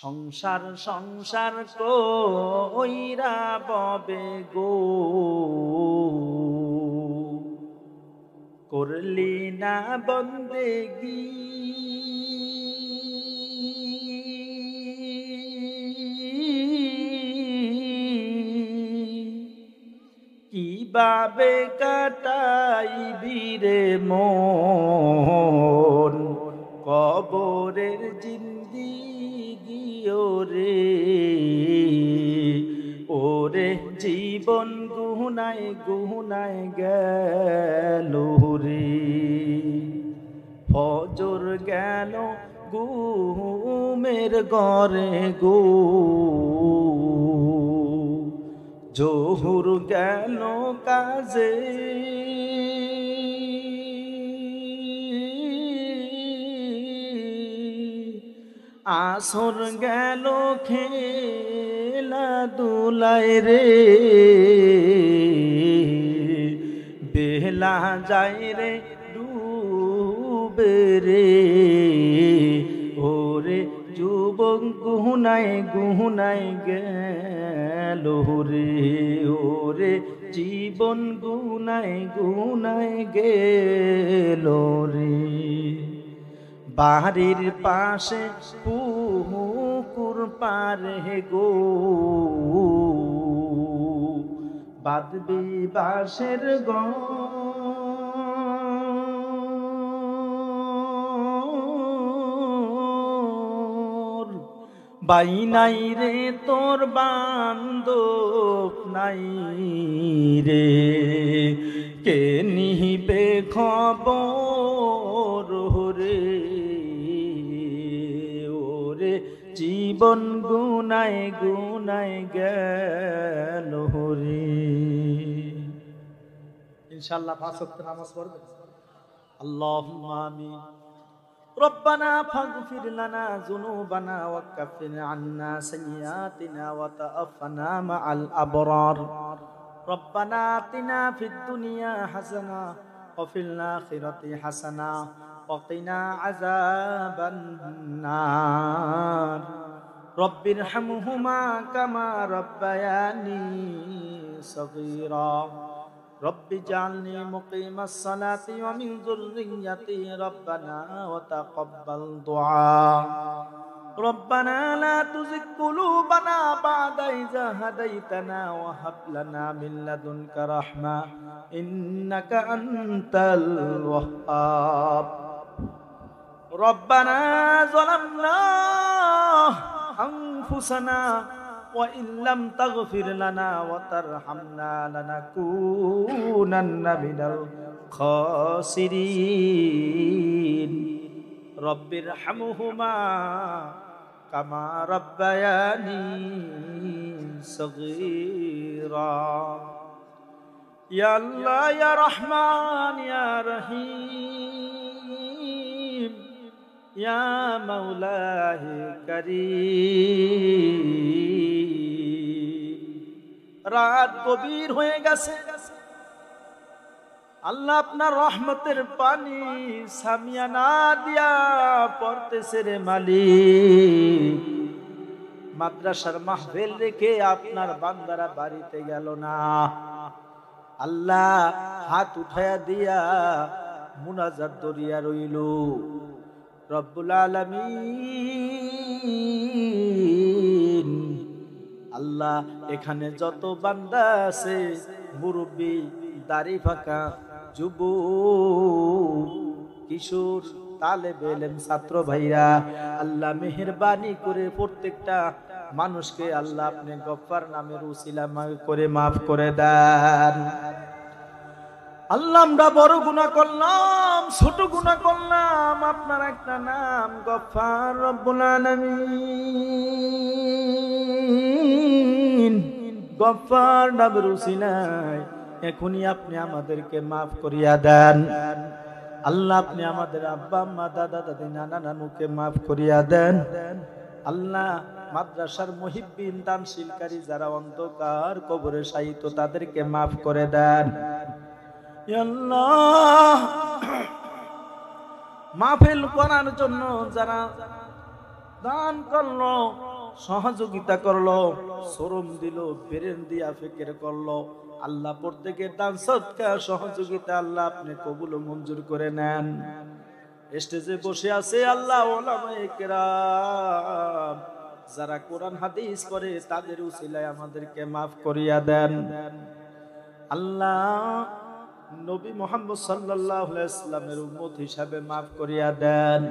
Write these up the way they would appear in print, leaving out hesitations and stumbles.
সংসার সংসার কইরা ববে গো, করলি না বন্দেগি। কিভাবে কাটাইবি রে মন কবরের জিন্দিগি ওরে, ওরে জীবন গুনায় গুনায় গেল রে। ফজর গেল ঘুমের ঘরে গো, জোহর গেল কাজে, আসর গেল খেলা দুলায় রে, বেলা যায় রে ডুবে রে, ওরে যুবক গুনায় গুনায় গেল রে, ওরে জীবন গুনায় গুনায় গেল রে। বাড়ির পাশে পুকুর পারে গো, বাঁধবি বাঁশের ঘর, বাই নাই রে তোর বান্ধব নাই রে, কে নিবে খবর রে, ওরে জীবন গুনায় গুনায় গেল রে। ইনশাআল্লাহ 5 ওয়াক্ত নামাজ পড়বেন। আল্লাহুম্মা আমিন। রব্বানা ফাগফির লানা যুনুবানা ওয়া কাফির আন্না সাইয়্যাতিনা ওয়া তাআফফানা মাআল আবরার। রব্বানা আতিনা ফিদ দুনিয়া হাসানা ওয়া ফিল আখিরাতি হাসানা ওয়া কিনা আযাবান নার। রব্বিরহামহুমা কামা রাব্বায়ানি সগীরা। রব্বি জাআলনি মুকিমাস সালাতি ওয়া মিন যুররিয়্যাতি রব্বানা ওয়া তাকাব্বাল দুআ। রব্বানা লা তুযিগ কুলুবানা বা'দা ইযা হাদাইতানা ওয়া হাব লানা মিন লাদুনকা রাহমা ইন্নাকা আনতাল ওয়াহ্হাব। রব্বানা যালামনা আনফুসানা ওয়া ইল্লাম তাগফির লানা ওয়া তারহামনা লানাকুনান্না মিনাল খাসিরিন। রব্বিরহামহুমা কামা রাব্বায়ানি সগীরা। ইয়া আল্লাহ ইয়া রহমান ইয়া রহিম ইয়া মাওলাহি কারীম। রাত গভীর হয়ে গেছে, আল্লাহ আপনার রহমতের পানি সামিয়ানা দিয়া পড়তেছে রে মালিক। মাদ্রাসার মাহফিল রেখে আপনার বান্দারা বাড়িতে গেল না। আল্লাহ হাত উঠায়া দিয়া মুনাজাত দরিয়া রইল। রব্বুল আলামিন আল্লাহ, এখানে যত বান্দা আছে, মুরব্বী, দাড়ি ফাঁকা, যুবক, কিশোর, তালেবে ইলম, ছাত্র ভাইরা, আল্লাহ মেহেরবানি করে প্রত্যেকটা মানুষকে আল্লাহ আপনি গফফার নামের উসিলা করে মাফ করে দেন। আল্লাহ আমরা বড় গুনাহ করলাম, ছোট গুনাহ করলাম, আপনার একটা নাম গফফার রব্বুল আলামিন। গফফার নামের উসিলায় এখনই আপনি আমাদেরকে মাফ করিয়া দেন। আল্লাহ আপনি আমাদের আব্বা আম্মা, দাদা দাদি, নানা নানুকে মাফ করিয়া দেন। আল্লাহ মাদ্রাসার মুহিব্বিন, দানশীলকারী যারা অন্ধকার কবরে শায়িত, তাদেরকে মাফ করে দেন। ইয়া আল্লাহ মাহফিল করার জন্য যারা দান করলো, সহযোগিতা করলো, শ্রম দিল, ব্রেন দিয়া ফিকির করলো। আল্লাহ প্রত্যেকের দান সদকা সহযোগিতা আল্লাহ আপনি কবুল ও মঞ্জুর করে নেন। স্টেজে বসে আছে আল্লাহ ওলামায়ে কেরাম, যারা কোরআন হাদিস পড়ে তাদের উসিলায় আমাদেরকে মাফ করিয়া দেন। আল্লাহ নবী মুহাম্মদ সাল্লাল্লাহু আলাইহি ওয়াসাল্লামের উম্মত হিসাবে মাফ করিয়া দেন।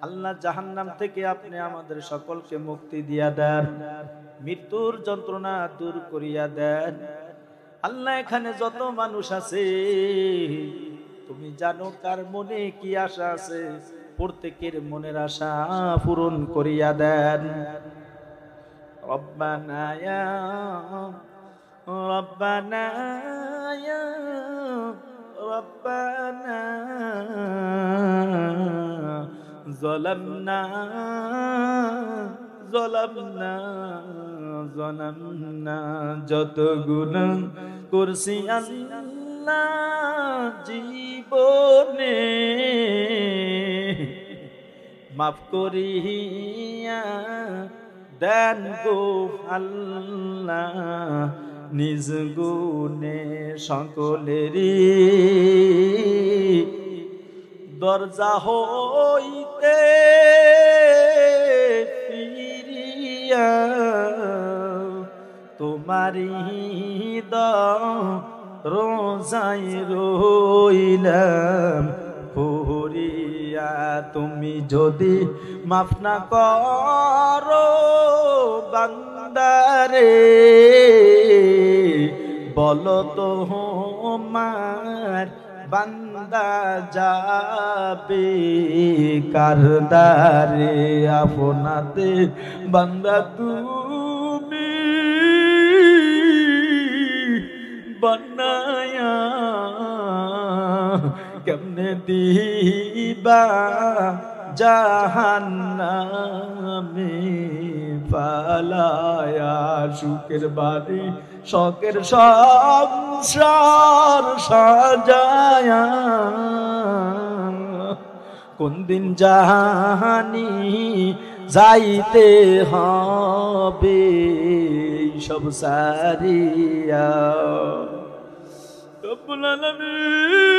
আল্লাহ জাহান্নাম থেকে আপনি আমাদের সকলকে মুক্তি দিয়া দেন, মৃত্যুর যন্ত্রণা দূর করিয়া দেন। আল্লাহ এখানে যত মানুষ আছে তুমি জানো কার মনে কি আশা আছে, প্রত্যেকের মনের আশা পূরণ করিয়া দেন। রব্বানা ইয়া রব্বানা ইয়া রব্বানা যালামনা যত গুনাহ করছি আল্লাহ জীবনে, মাফ করিয়া দেন গো আল্লাহ নিজ গুণে। সকলেরই দরজা হইতে ফিরিয়া তোমারি রোজাই রইলাম পড়িয়া। তুমি যদি মাফ না করো বান্দারে, বলো তো তোমার বান্দা যাবে কারদারে। আপনাতে বান্দা তুমি বানায়া কেমনে দিবা জাহান্নামে পালায়া। সুখের বাড়ি শখের সংসার সাজায়া কোন দিন জাহানি যাইতে হবে সব সারিয়া। রব্বুল আলামিন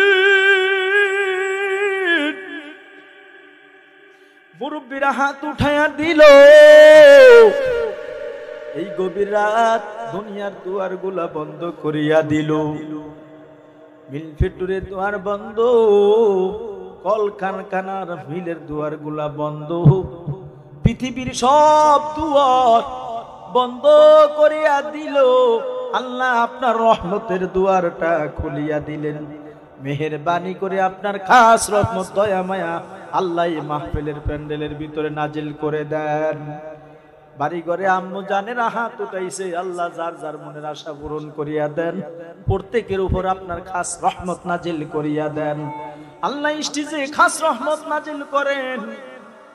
মুরব্বিরা হাত উঠায়া দিল। এই গভীর রাত দুনিয়ার দুয়ার গুলা বন্ধ করিয়া দিল, মিল ফ্যাক্টরির দুয়ার বন্ধ, কলকারখানার মিলের দুয়ার গুলা বন্ধ, পৃথিবীর সব দুয়ার বন্ধ করিয়া দিল। আল্লাহ আপনার রহমতের দুয়ারটা খুলিয়া দিলেন। মেহেরবানি করে আপনার খাস রহমত দয়া মায়া আল্লাহ এই মাহফিলের প্যান্ডেলের ভিতরে নাজিল করে দেন। বাড়ি ঘরে আম্মু জানের হাত উঠাইছে, আল্লাহ যার যার মনের আশা পূরণ করিয়া দেন। প্রত্যেকের উপর আপনার খাস রহমত নাজিল করিয়া দেন। আল্লাহ স্টেজে খাস রহমত নাজিল করেন,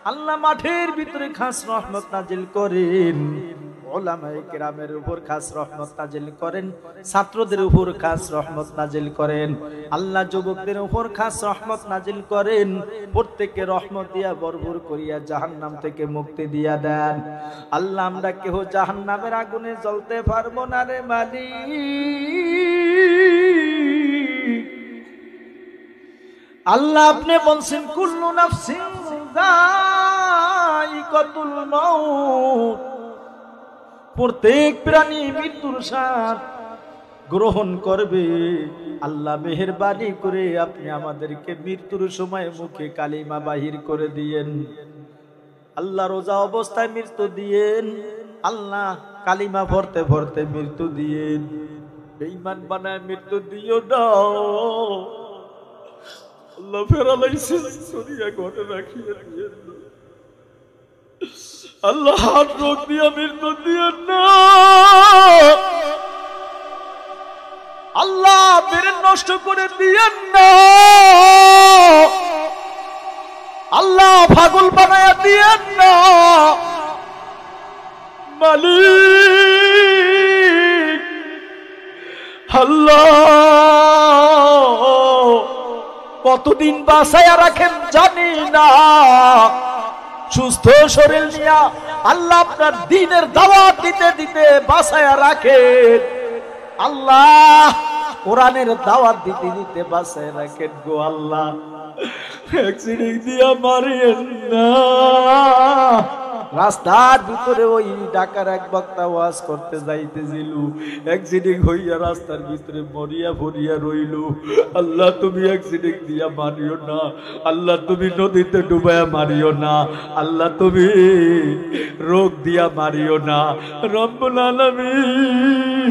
আল্লাহ মাঠের ভিতরে খাস রহমত নাজিল করেন, উলামায়ে কেরামের উপর খাস রহমত নাজিল করেন, ছাত্রদের উপর খাস রহমত নাজিল করেন, আল্লাহ যুবকদের উপর খাস রহমত নাজিল করেন। প্রত্যেককে রহমত দিয়া ভরপুর করিয়া জাহান্নাম থেকে মুক্তি দিয়া দেন। আল্লাহ আমরা কেহ জাহান্নামের আগুনে জ্বলতে পারবো না রে মালিক। আল্লাহ আপনি বলছেন কুল্লু নাফসিন যায়িকাতুল মাউত, প্রত্যেক প্রাণী মৃত্যুর স্বাদ গ্রহণ করবে। আল্লাহ মেহেরবানি করে আপনি আমাদেরকে মৃত্যুর সময় মুখে কালিমা বাহির করে দিয়েন। আল্লাহ রোজা অবস্থায় মৃত্যু দিয়েন, আল্লাহ কালিমা ভরতে ভরতে মৃত্যু দিয়েন। বেঈমান বানায় মৃত্যু দিও না আল্লাহ। ফেরালাইছে সরিয়া ঘরে রাখিয়ে দিয়েন আল্লাহ। হাত রোগ দিয়া মৃত্যু দিয়েন না আল্লাহ। বেরেন নষ্ট করে দিয়েন না আল্লাহ। পাগল বানায়া দিয়েন না মালিক। আল্লাহ কতদিন বাঁচাইয়া রাখেন জানি না, সুস্থ শরীর নিয়া আল্লাহ আপনার দ্বীনের দাওয়াত দিতে দিতে বাঁচায়া রাখেন আল্লাহ, কোরআনের দাওয়াত দিতে দিতে বাঁচায়া রাখেন গো আল্লাহ। অ্যাক্সিডেন্ট দিয়া মারিয়েন না। রাস্তার ভিতরে ওই ঢাকার এক বক্তা ওয়াজ করতে যাইতেছিল, অ্যাক্সিডেন্ট হইয়া রাস্তার ভিতরে মরিয়া ভরিয়া রইল। আল্লাহ তুমি অ্যাক্সিডেন্ট দিয়া মারিও না, আল্লাহ তুমি নদীতে ডুবাইয়া মারিও না, আল্লাহ তুমি রোগ দিয়া মারিও না। রব্বুল আলামিন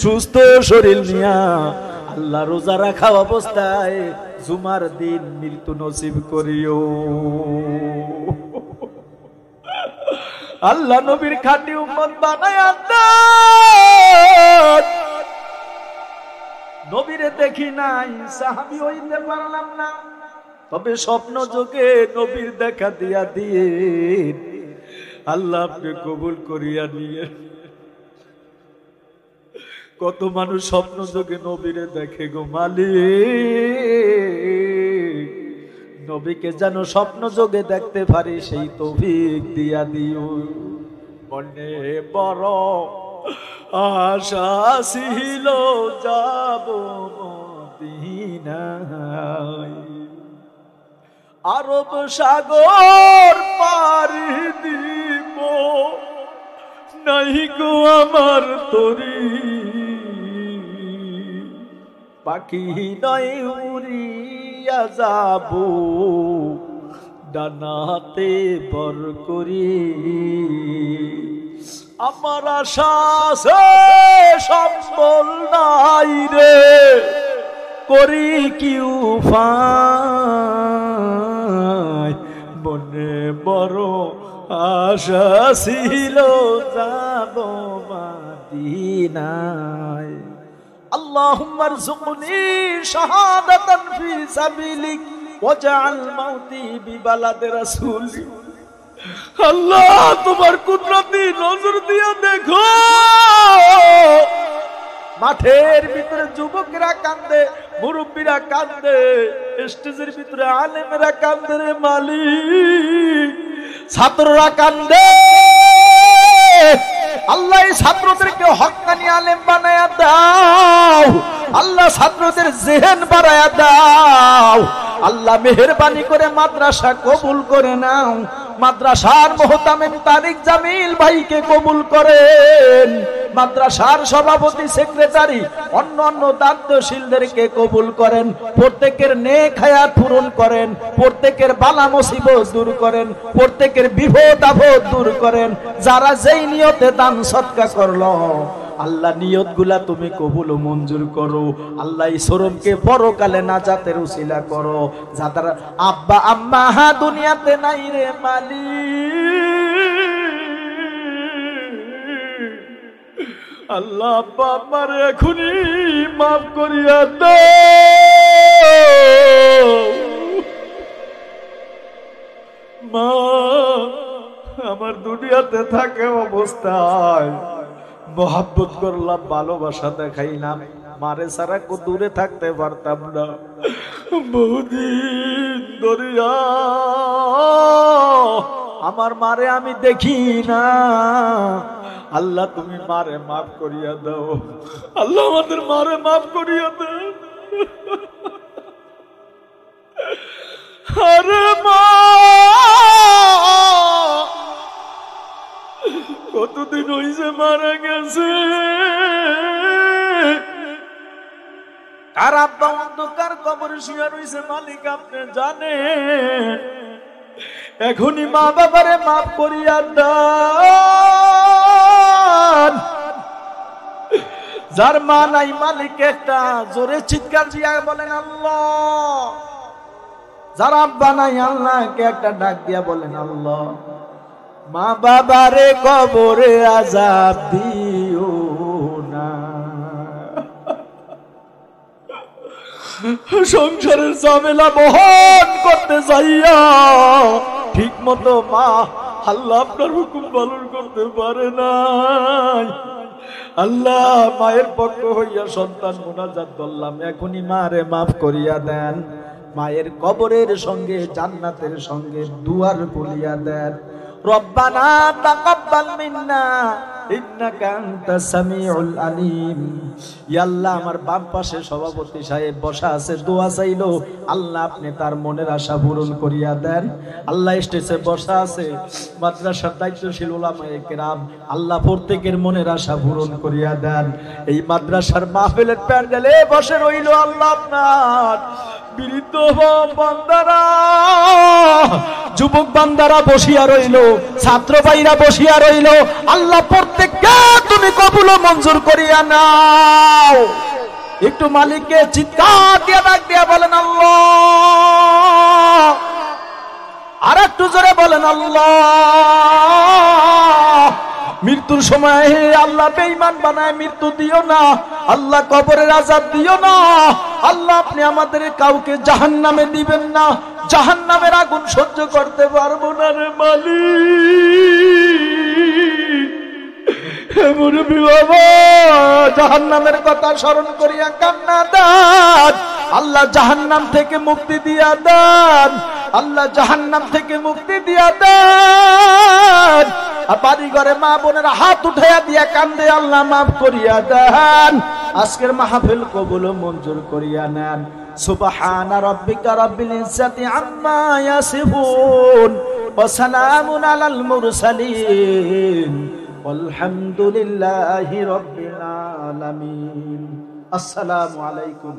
সুস্থ শরীর নিয়া আল্লাহ রোজা রাখা অবস্থায় জুমার দিন মৃত্যু নসিব করিও। আল্লাহ নবীর খাঁটি উম্মত বানায়া দেন। নবীরে দেখি নাই, সাহাবী হইতে পারলাম না, তবে স্বপ্ন যোগে নবীর দেখা দিয়া দিয়ে আল্লাহ আপনি কবুল করিয়া নিয়ে। কত মানুষ স্বপ্ন যোগে নবীরে দেখে গো মালিক, নবীকে যেন স্বপ্ন যোগে দেখতে পারি সেই তৌফিক দিয়া দিও। মনে বড় আশা ছিল যাব মদিনায়, আরব সাগর পাড়ি দিব, নাই গো আমার তরি, পাখি নয় উড়িয়া যাব ডানাতে বর করি। আমার আশা সম্বল নাই রে, করি কি উপায়, মনে বড় আশা ছিল যাব মদিনায়। আল্লাহুম্মা রযুকনি শাহাদাতান ফি সাবিলিক ওয়াজআল মাউতি বিবালাদি রাসূলিক। আল্লাহ তোমার কুদরতি নজর দিয়ে দেখো, মাঠের ভিতরে যুবকরা কান্দে, মুরব্বীরা কান্দে, স্টেজের ভিতরে আলেমেরা কান্দে রে মালিক, ছাত্ররা কান্দে। আল্লাহ এই ছাত্রদেরকে হক্কানি আলেম বানায়া দাও, আল্লাহ ছাত্রদের জেহেন বাড়ায়া দাও, আল্লাহ মেহেরবানি করে মাদ্রাসা কবুল করে নাও। মাদ্রাসার মোহতামিম তারিক জামিল ভাইকে কবুল করেন, মাদ্রাসার সভাপতি সেক্রেটারি অন্য দায়িত্বশীলদেরকে কবুল করেন, প্রত্যেকের নেক হায়াত পূরণ করেন, প্রত্যেকের বালা মুসিবত দূর করেন, প্রত্যেকের বিপদ আপদ দূর করেন। যারা যেই নিয়তে দান সদকা করলো আল্লাহ নিয়তগুলা তুমি কবুল ও মঞ্জুর করো। আল্লাহ এই শরমকে পরকালে নাজাতের উসিলা করো। যাদের আব্বা আম্মা দুনিয়াতে নাই রে মালিক, আল্লাহ আব্বা আম্মার এখনই মাফ করিয়া দাও। মা আমার দুনিয়াতে থাকে অবস্থায় মোহাব্বত করলাম, ভালোবাসা দেখাইলাম, মারে সারা কো দূরে থাকতে পারতাম না। বহুদিন ধরিয়া আমার মারে আমি দেখি না। আল্লাহ তুমি মারে মাফ করিয়া দাও, আল্লাহ আমাদের মারে মাফ করিয়া দাও। আরে মা কতদিন হইছে মারা গেছে, কার আব্বা অন্ধকার কবরে শুয়ে রইছে মালিক আপনি জানেন। এখনই মা বাবারে মাফ করিয়া দান। যার মা নাই মালিক একটা জোরে চিৎকার দিয়া বলেন আল্লাহ। যার আব্বা নাই আল্লাহকে একটা ডাক দিয়া বলেন আল্লাহ। মা বাবারে কবরে আযাব দিও না। সংসারের ঝামেলা বহন করতে যাইয়া ঠিক মতো মা আল্লাহ আপনার হুকুম পালন করতে পারে নাই। আল্লাহ মায়ের পক্ষ হইয়া সন্তান মুনাজাত করলাম, এখনই মারে মাফ করিয়া দেন। মায়ের কবরের সঙ্গে জান্নাতের সঙ্গে দুয়ার খুলিয়া দেন। রব্বানা তাকাব্বাল মিন্না ইন্নাকা আনতাস সামিউল আলিম। ইয়া আল্লাহ, আমার বাম পাশে সভাপতি সাহেব বসা আছে, দোয়া চাইলো, আল্লাহ আপনি তার মনের আশা পূরণ করিয়া দেন। আল্লাহ স্টেজে বসা আছে মাদ্রাসার দায়িত্বশীল উলামায়ে কেরাম, আল্লাহ প্রত্যেকের মনের আশা পূরণ করিয়া দেন। এই মাদ্রাসার মাহফিলের প্যান্ডেলে বসে রইল আল্লাহ আপনার বৃদ্ধ বান্দারা, যুবক বান্দারা বসিয়া রইল, ছাত্র ভাইরা বসিয়া রইল। আল্লাহ প্রত্যেককে তুমি কবুল ও মঞ্জুর করিয়া নাও। একটু মালিককে চিৎকার দিয়ে ডাক দিয়া বলেন আল্লাহ, আর একটু জোরে বলেন আল্লাহ। মৃত্যুর সময় হে আল্লাহ বেঈমান বানায় মৃত্যু দিও না, আল্লাহ কবরের আযাব দিও না, আল্লাহ আপনি আমাদের কাউকে জাহান্নামে দিবেন না, জাহান্নামের আগুন সহ্য করতে পারবো না রে মালিক। হে মুরব্বি বাবা, জাহান্নামের কথা স্মরণ করিয়া কান্না দেন। আল্লাহ জাহান্নাম থেকে মুক্তি দিয়া দেন, আল্লাহ জাহান্নাম থেকে মুক্তি দিয়া দেন। আর বাড়ি ঘরে মা বোনেরা হাত উঠাইয়া দিয়া কান্দে, আল্লাহ মাফ করিয়া দেন। আজকের মাহফিল কবুল ও মঞ্জুর করিয়া নেন। সুবহান রাব্বিকা রাব্বিল ইজ্জাতি আম্মা ইয়াসিফুন ওয়া সালামুন আলাল মুরসালিন ওয়ালহামদুলিল্লাহি রাব্বিল আলামিন। আসসালামু আলাইকুম।